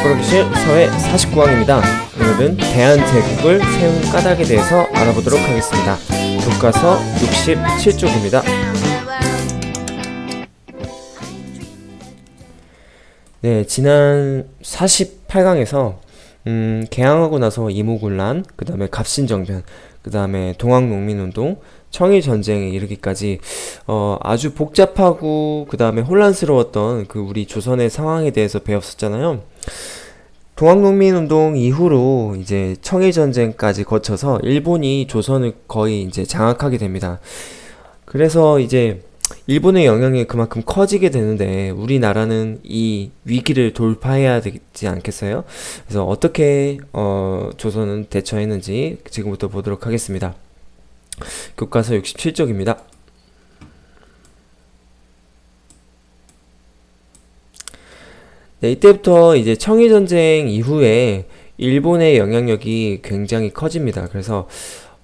보러기실 서해 49강입니다. 오늘은 대한제국을 세운 까닭에 대해서 알아보도록 하겠습니다. 교과서 67쪽입니다. 네, 지난 48강에서 개항하고 나서 이모군란, 그 다음에 갑신정변, 그 다음에 동학농민운동, 청일전쟁에 이르기까지 아주 복잡하고 그 다음에 혼란스러웠던 그 우리 조선의 상황에 대해서 배웠었잖아요. 동학농민운동 이후로 이제 청일전쟁까지 거쳐서 일본이 조선을 거의 이제 장악하게 됩니다. 그래서 이제 일본의 영향이 그만큼 커지게 되는데 우리나라는 이 위기를 돌파해야 되지 않겠어요? 그래서 어떻게 조선은 대처했는지 지금부터 보도록 하겠습니다. 교과서 67쪽입니다. 네, 이때부터 이제 청일전쟁 이후에 일본의 영향력이 굉장히 커집니다. 그래서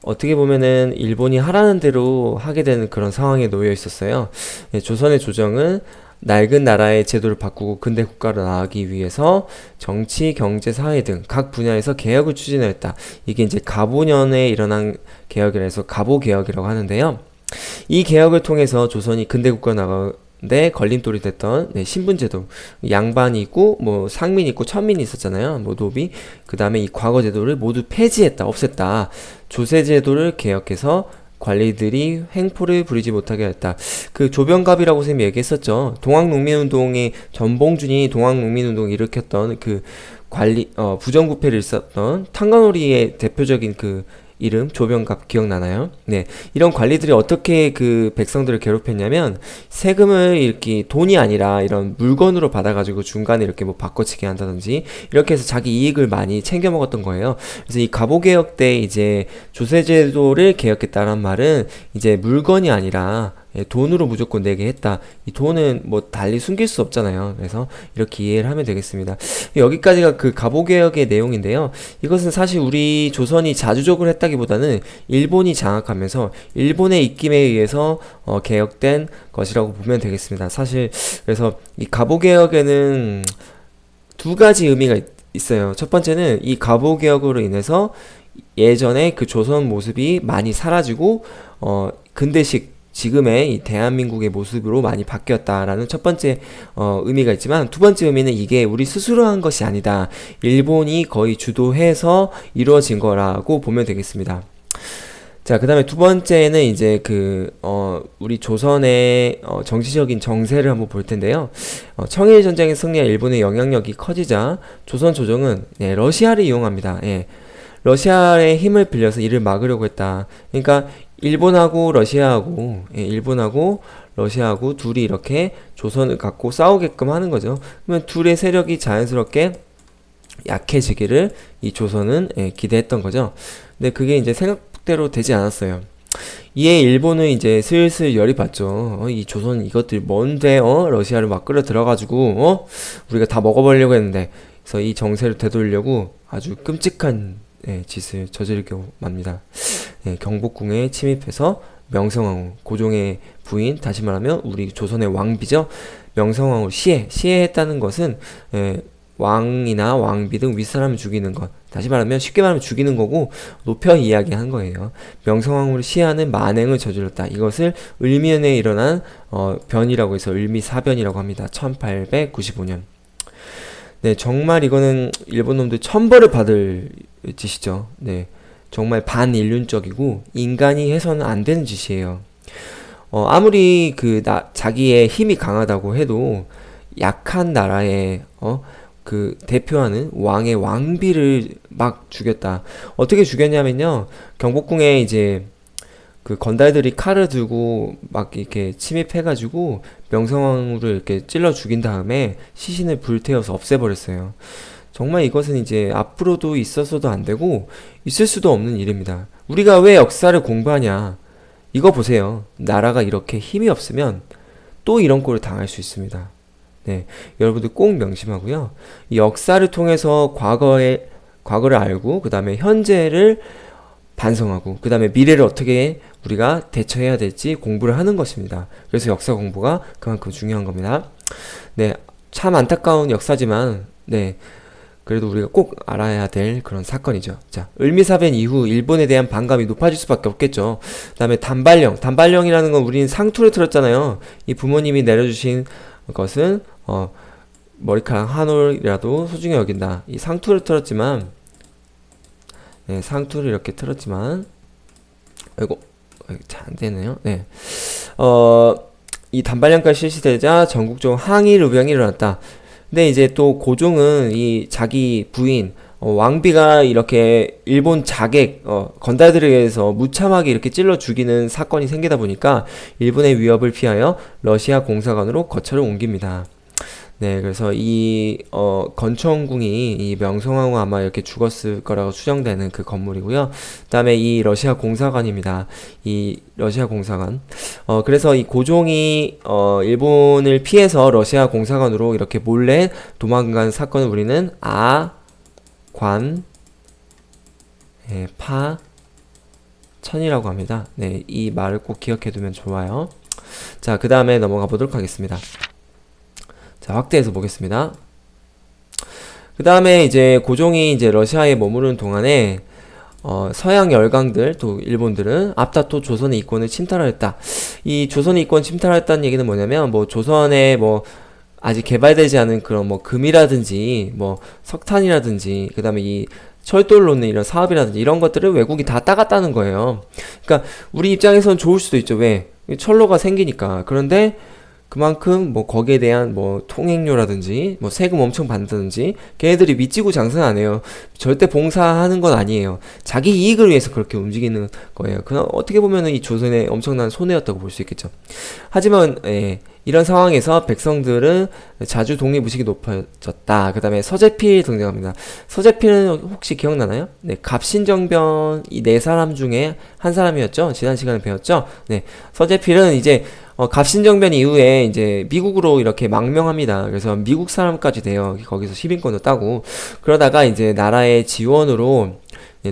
어떻게 보면은 일본이 하라는 대로 하게 되는 그런 상황에 놓여 있었어요. 네, 조선의 조정은 낡은 나라의 제도를 바꾸고 근대 국가로 나아가기 위해서 정치, 경제, 사회 등 각 분야에서 개혁을 추진했다. 이게 이제 가보년에 일어난 개혁이라 해서 가보개혁이라고 하는데요. 이 개혁을 통해서 조선이 근대 국가 나가는데 걸림돌이 됐던 신분제도, 양반이 있고 뭐 상민이 있고 천민이 있었잖아요. 뭐 노비. 그 다음에 이 과거 제도를 모두 폐지했다, 없앴다. 조세제도를 개혁해서 관리들이 횡포를 부리지 못하게 했다. 그 조병갑이라고 선생님이 얘기했었죠. 동학농민운동의 전봉준이 동학농민운동 일으켰던 그 관리 부정부패를 일으켰던 탕가놀이의 대표적인 그 이름 조병갑 기억나나요? 네, 이런 관리들이 어떻게 그 백성들을 괴롭혔냐면 세금을 이렇게 돈이 아니라 이런 물건으로 받아가지고 중간에 이렇게 뭐 바꿔치기 한다든지 이렇게 해서 자기 이익을 많이 챙겨 먹었던 거예요. 그래서 이 가보개혁 때 이제 조세제도를 개혁했다는 말은 이제 물건이 아니라 돈으로 무조건 내게 했다. 이 돈은 뭐 달리 숨길 수 없잖아요. 그래서 이렇게 이해를 하면 되겠습니다. 여기까지가 그 가보개혁의 내용인데요. 이것은 사실 우리 조선이 자주적으로 했다기보다는 일본이 장악하면서 일본의 입김에 의해서 개혁된 것이라고 보면 되겠습니다. 사실 그래서 이 가보개혁에는 두 가지 의미가 있어요. 첫 번째는 이 가보개혁으로 인해서 예전에 그 조선 모습이 많이 사라지고 근대식 지금의 이 대한민국의 모습으로 많이 바뀌었다라는 첫 번째 의미가 있지만, 두 번째 의미는 이게 우리 스스로 한 것이 아니다. 일본이 거의 주도해서 이루어진 거라고 보면 되겠습니다. 자, 그 다음에 두 번째는 이제 우리 조선의 정치적인 정세를 한번 볼 텐데요. 청일전쟁의 승리와 일본의 영향력이 커지자 조선 조정은 러시아를 이용합니다. 러시아의 힘을 빌려서 이를 막으려고 했다. 그러니까 일본하고 러시아하고 둘이 이렇게 조선을 갖고 싸우게끔 하는 거죠. 그러면 둘의 세력이 자연스럽게 약해지기를 이 조선은 기대했던 거죠. 근데 그게 이제 생각대로 되지 않았어요. 이에 일본은 이제 슬슬 열이 받죠. 이 조선 이것들 뭔데 러시아를 막 끌어 들어가지고 우리가 다 먹어버리려고 했는데, 그래서 이 정세를 되돌리려고 아주 끔찍한 짓을 저지르게 맙니다. 경복궁에 침입해서 명성황후, 고종의 부인, 다시 말하면 우리 조선의 왕비죠. 명성황후 시해했다는 것은 왕이나 왕비 등 윗사람을 죽이는 것, 다시 말하면 쉽게 말하면 죽이는 거고 높여 이야기한 거예요. 명성황후를 시해하는 만행을 저질렀다. 이것을 을미연에 일어난 변이라고 해서 을미사변이라고 합니다. 1895년. 네, 정말 이거는 일본 놈들 천벌을 받을 짓이죠. 네, 정말 반인륜적이고 인간이 해서는 안 되는 짓이에요. 아무리 자기의 힘이 강하다고 해도 약한 나라의 대표하는 왕의 왕비를 막 죽였다. 어떻게 죽였냐면요, 경복궁에 이제 그 건달들이 칼을 들고 막 이렇게 침입해가지고 명성황후를 이렇게 찔러 죽인 다음에 시신을 불태워서 없애버렸어요. 정말 이것은 이제 앞으로도 있어서도 안 되고 있을 수도 없는 일입니다. 우리가 왜 역사를 공부하냐? 이거 보세요. 나라가 이렇게 힘이 없으면 또 이런 꼴을 당할 수 있습니다. 네, 여러분들 꼭 명심하고요. 이 역사를 통해서 과거를 알고 그 다음에 현재를 반성하고 그 다음에 미래를 어떻게 우리가 대처해야 될지 공부를 하는 것입니다. 그래서 역사 공부가 그만큼 중요한 겁니다. 네, 참 안타까운 역사지만 그래도 우리가 꼭 알아야 될 그런 사건이죠. 자, 을미사변 이후 일본에 대한 반감이 높아질 수밖에 없겠죠. 그다음에 단발령. 단발령이라는 건 우리는 상투를 틀었잖아요. 이 부모님이 내려주신 것은 머리카락 한 올이라도 소중히 여긴다. 이 상투를 틀었지만, 네, 상투를 이렇게 틀었지만, 아이고, 잘 안 되네요. 네. 이 단발령까지 실시되자 전국적으로 항일 의병이 일어났다. 근데 이제 또 고종은 이 자기 부인 왕비가 이렇게 일본 자객 건달들에 의해서 무참하게 이렇게 찔러 죽이는 사건이 생기다 보니까 일본의 위협을 피하여 러시아 공사관으로 거처를 옮깁니다. 네, 그래서 이 건천궁이 이 명성황후 아마 이렇게 죽었을 거라고 추정되는 그 건물이고요. 그다음에 이 러시아 공사관입니다. 이 러시아 공사관. 그래서 이 고종이 일본을 피해서 러시아 공사관으로 이렇게 몰래 도망간 사건을 우리는 아관 파천이라고 합니다. 네, 이 말을 꼭 기억해두면 좋아요. 자, 그 다음에 넘어가 보도록 하겠습니다. 자, 확대해서 보겠습니다. 그 다음에 이제 고종이 이제 러시아에 머무르는 동안에 서양 열강들 또 일본들은 앞다퉈 조선의 이권을 침탈하였다. 이 조선의 이권 침탈하였다는 얘기는 뭐냐면 뭐 조선에 뭐 아직 개발되지 않은 그런 뭐 금이라든지 뭐 석탄이라든지 그 다음에 이 철도를 놓는 이런 사업이라든지 이런 것들을 외국이 다 따갔다는 거예요. 그러니까 우리 입장에서는 좋을 수도 있죠. 왜? 철로가 생기니까. 그런데 그만큼 뭐 거기에 대한 뭐 통행료라든지 뭐 세금 엄청 받는다든지 걔네들이 미치고 장사는 안 해요. 절대 봉사하는 건 아니에요. 자기 이익을 위해서 그렇게 움직이는 거예요. 그냥 어떻게 보면은 이 조선의 엄청난 손해였다고 볼 수 있겠죠. 하지만 이런 상황에서 백성들은 자주 독립의식이 높아졌다. 그 다음에 서재필 등장합니다. 서재필은 혹시 기억나나요? 네, 갑신정변 이 네 사람 중에 한 사람이었죠. 지난 시간에 배웠죠. 네, 서재필은 이제 갑신정변 이후에 이제 미국으로 이렇게 망명합니다. 그래서 미국 사람까지 돼요. 거기서 시민권도 따고 그러다가 이제 나라의 지원으로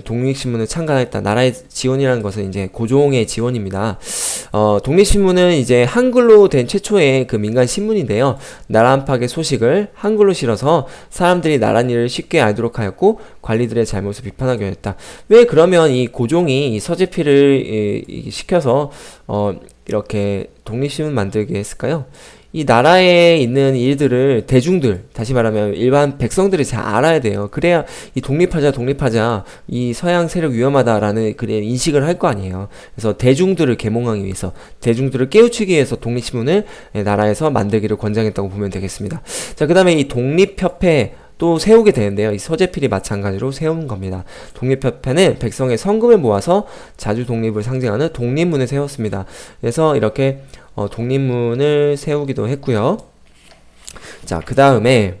독립신문을 창간했다. 나라의 지원이라는 것은 이제 고종의 지원입니다. 독립신문은 이제 한글로 된 최초의 그 민간 신문인데요. 나라 안팎의 소식을 한글로 실어서 사람들이 나랏일을 쉽게 알도록 하였고 관리들의 잘못을 비판하기로 했다. 왜 그러면 이 고종이 이 서재필을 시켜서 이렇게 독립신문 만들게 했을까요? 이 나라에 있는 일들을 대중들, 다시 말하면 일반 백성들이 잘 알아야 돼요. 그래야 이 독립하자, 이 서양 세력 위험하다라는 그래 인식을 할 거 아니에요. 그래서 대중들을 계몽하기 위해서, 대중들을 깨우치기 위해서 독립신문을 나라에서 만들기를 권장했다고 보면 되겠습니다. 자, 그 다음에 이 독립협회 또 세우게 되는데요. 이 서재필이 마찬가지로 세운 겁니다. 독립협회는 백성의 성금을 모아서 자주 독립을 상징하는 독립문을 세웠습니다. 그래서 이렇게 독립문을 세우기도 했고요. 자, 그 다음에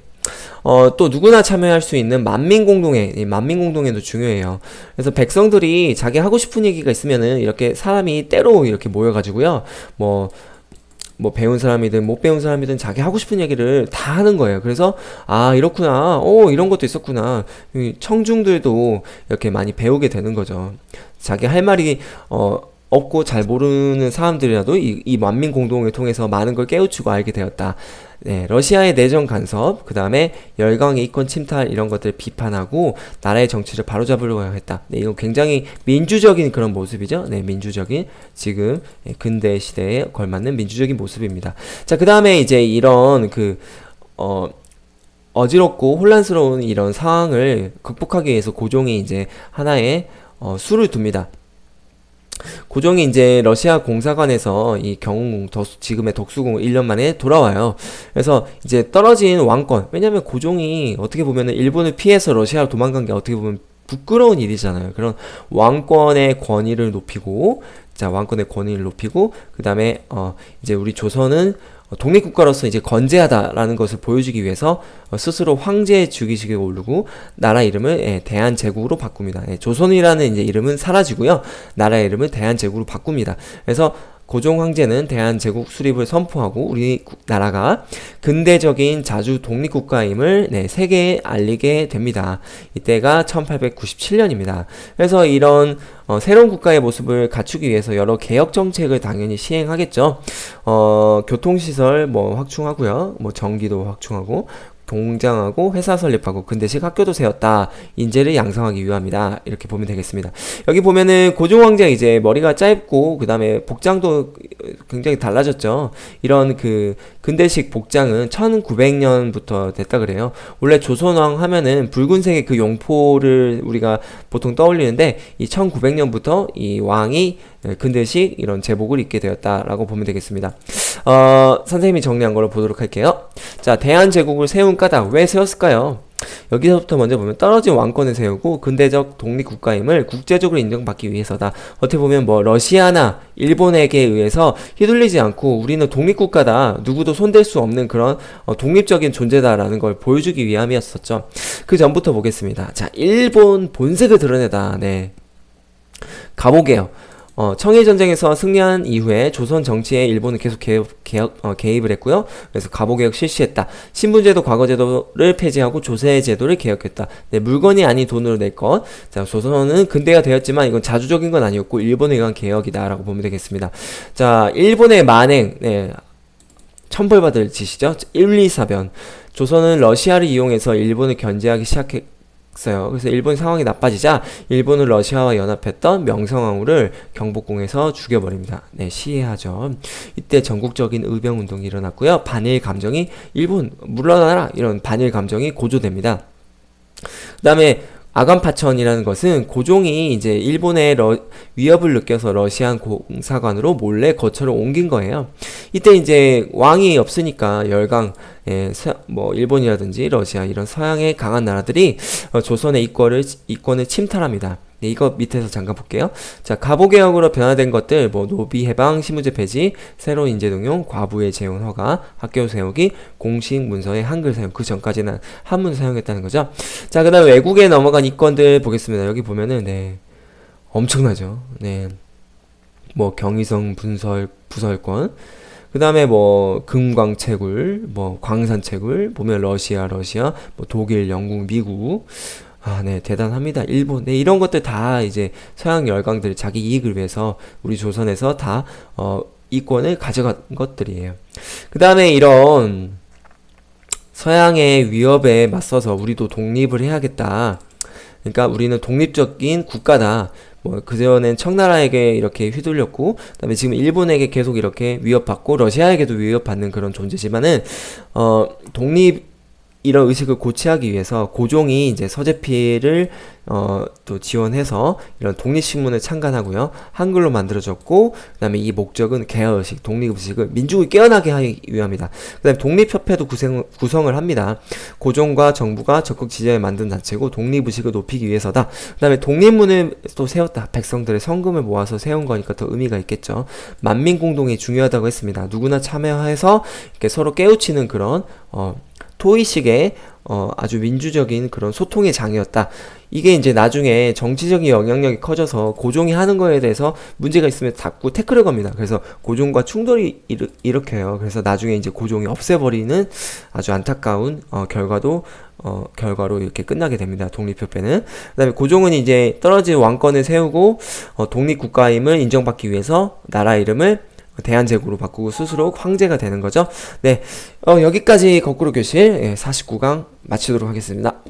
또 누구나 참여할 수 있는 만민공동회, 이 만민공동회도 중요해요. 그래서 백성들이 자기 하고 싶은 얘기가 있으면은 이렇게 사람이 때로 이렇게 모여가지고요. 뭐 배운 사람이든 못 배운 사람이든 자기 하고 싶은 얘기를 다 하는 거예요. 그래서 이렇구나, 이런 것도 있었구나. 청중들도 이렇게 많이 배우게 되는 거죠. 자기 할 말이 없고 잘 모르는 사람들이라도 이 만민공동을 통해서 많은 걸 깨우치고 알게 되었다. 네, 러시아의 내정 간섭, 그 다음에 열강의 이권 침탈 이런 것들을 비판하고 나라의 정치를 바로잡으려고 했다. 네, 이건 굉장히 민주적인 그런 모습이죠. 네, 민주적인 지금 근대 시대에 걸맞는 민주적인 모습입니다. 자, 그 다음에 이제 이런 어지럽고 혼란스러운 이런 상황을 극복하기 위해서 고종이 이제 하나의 수를 둡니다. 고종이 이제 러시아 공사관에서 이 경운궁, 지금의 덕수궁 1년 만에 돌아와요. 그래서 이제 떨어진 왕권, 왜냐면 고종이 어떻게 보면은 일본을 피해서 러시아로 도망간 게 어떻게 보면 부끄러운 일이잖아요. 그런 왕권의 권위를 높이고, 그 다음에 이제 우리 조선은 독립국가로서 이제 건재하다라는 것을 보여주기 위해서 스스로 황제 즉위식을 오르고 나라 이름을 대한제국으로 바꿉니다. 조선이라는 이제 이름은 사라지고요. 나라 이름을 대한제국으로 바꿉니다. 그래서 고종 황제는 대한제국 수립을 선포하고 우리나라가 근대적인 자주 독립국가임을 세계에 알리게 됩니다. 이때가 1897년입니다. 그래서 이런 새로운 국가의 모습을 갖추기 위해서 여러 개혁 정책을 당연히 시행하겠죠. 교통시설 확충하고요. 전기도 확충하고 동장하고 회사 설립하고 근대식 학교도 세웠다. 인재를 양성하기 위함이다. 이렇게 보면 되겠습니다. 여기 보면은 고종 황제가 이제 머리가 짧고 그 다음에 복장도 굉장히 달라졌죠. 이런 그 근대식 복장은 1900년부터 됐다 그래요. 원래 조선왕 하면은 붉은색의 그 용포를 우리가 보통 떠올리는데 이 1900년부터 이 왕이 근대식 이런 제복을 입게 되었다라고 보면 되겠습니다. 선생님이 정리한 걸로 보도록 할게요. 자, 대한제국을 세운 까닭 왜 세웠을까요? 여기서부터 먼저 보면 떨어진 왕권을 세우고 근대적 독립국가임을 국제적으로 인정받기 위해서다. 어떻게 보면 뭐 러시아나 일본에게 의해서 휘둘리지 않고 우리는 독립국가다. 누구도 손댈 수 없는 그런 독립적인 존재다라는 걸 보여주기 위함이었었죠. 그 전부터 보겠습니다. 자, 일본 본색을 드러내다. 네. 가보게요. 청일전쟁에서 승리한 이후에 조선 정치에 일본은 계속 개입을 했고요. 그래서 가보개혁 실시했다. 신분제도 과거제도를 폐지하고 조세제도를 개혁했다. 네, 물건이 아닌 돈으로 낼 것. 자, 조선은 근대가 되었지만 이건 자주적인 건 아니었고 일본에 의한 개혁이다라고 보면 되겠습니다. 자, 일본의 만행, 네, 천벌받을 짓이죠. 1, 2, 4변. 조선은 러시아를 이용해서 일본을 견제하기 시작했어요. 그래서 일본 상황이 나빠지자 일본은 러시아와 연합했던 명성황후를 경복궁에서 죽여버립니다. 네, 시해하죠. 이때 전국적인 의병운동이 일어났고요. 반일 감정이 일본 물러나라 이런 반일 감정이 고조됩니다. 그 다음에 아간파천이라는 것은 고종이 이제 일본의 위협을 느껴서 러시안 공사관으로 몰래 거처를 옮긴 거예요. 이때 이제 왕이 없으니까 열강, 뭐 일본이라든지 러시아 이런 서양의 강한 나라들이 조선의 이권을 침탈합니다. 네, 이거 밑에서 잠깐 볼게요. 자, 가보개혁으로 변화된 것들, 뭐, 노비 해방, 신분제 폐지, 새로운 인재 등용, 과부의 재혼 허가, 학교 세우기, 공식 문서의 한글 사용, 그 전까지는 한문 사용했다는 거죠. 자, 그 다음 외국에 넘어간 이권들 보겠습니다. 여기 보면은, 네, 엄청나죠. 네, 뭐, 경의성 부설권, 그 다음에 뭐, 금광채굴, 뭐, 광산채굴, 보면 러시아, 뭐, 독일, 영국, 미국, 네, 대단합니다. 일본. 네, 이런 것들 다 이제 서양 열강들 자기 이익을 위해서 우리 조선에서 다, 이권을 가져간 것들이에요. 그 다음에 이런 서양의 위협에 맞서서 우리도 독립을 해야겠다. 그러니까 우리는 독립적인 국가다. 뭐, 그전엔 청나라에게 이렇게 휘둘렸고, 그 다음에 지금 일본에게 계속 이렇게 위협받고, 러시아에게도 위협받는 그런 존재지만은, 이런 의식을 고취하기 위해서 고종이 이제 서재필을 또 지원해서 이런 독립신문을 창간하고요. 한글로 만들어졌고, 그 다음에 이 목적은 개화의식, 독립의식을 민중을 깨어나게 하기 위함이다. 그 다음에 독립협회도 구성을 합니다. 고종과 정부가 적극 지지해 만든 단체고 독립의식을 높이기 위해서다. 그 다음에 독립문을 또 세웠다. 백성들의 성금을 모아서 세운 거니까 더 의미가 있겠죠. 만민공동이 중요하다고 했습니다. 누구나 참여해서 이렇게 서로 깨우치는 그런 토의식의 아주 민주적인 그런 소통의 장이었다. 이게 이제 나중에 정치적인 영향력이 커져서 고종이 하는 거에 대해서 문제가 있으면 자꾸 태클을 겁니다. 그래서 고종과 충돌이 일으켜요. 그래서 나중에 이제 고종이 없애버리는 아주 안타까운 결과로 이렇게 끝나게 됩니다. 독립협회는. 그 다음에 고종은 이제 떨어진 왕권을 세우고 독립국가임을 인정받기 위해서 나라 이름을 대한제국으로 바꾸고 스스로 황제가 되는 거죠. 네, 여기까지 거꾸로 교실 49강 마치도록 하겠습니다.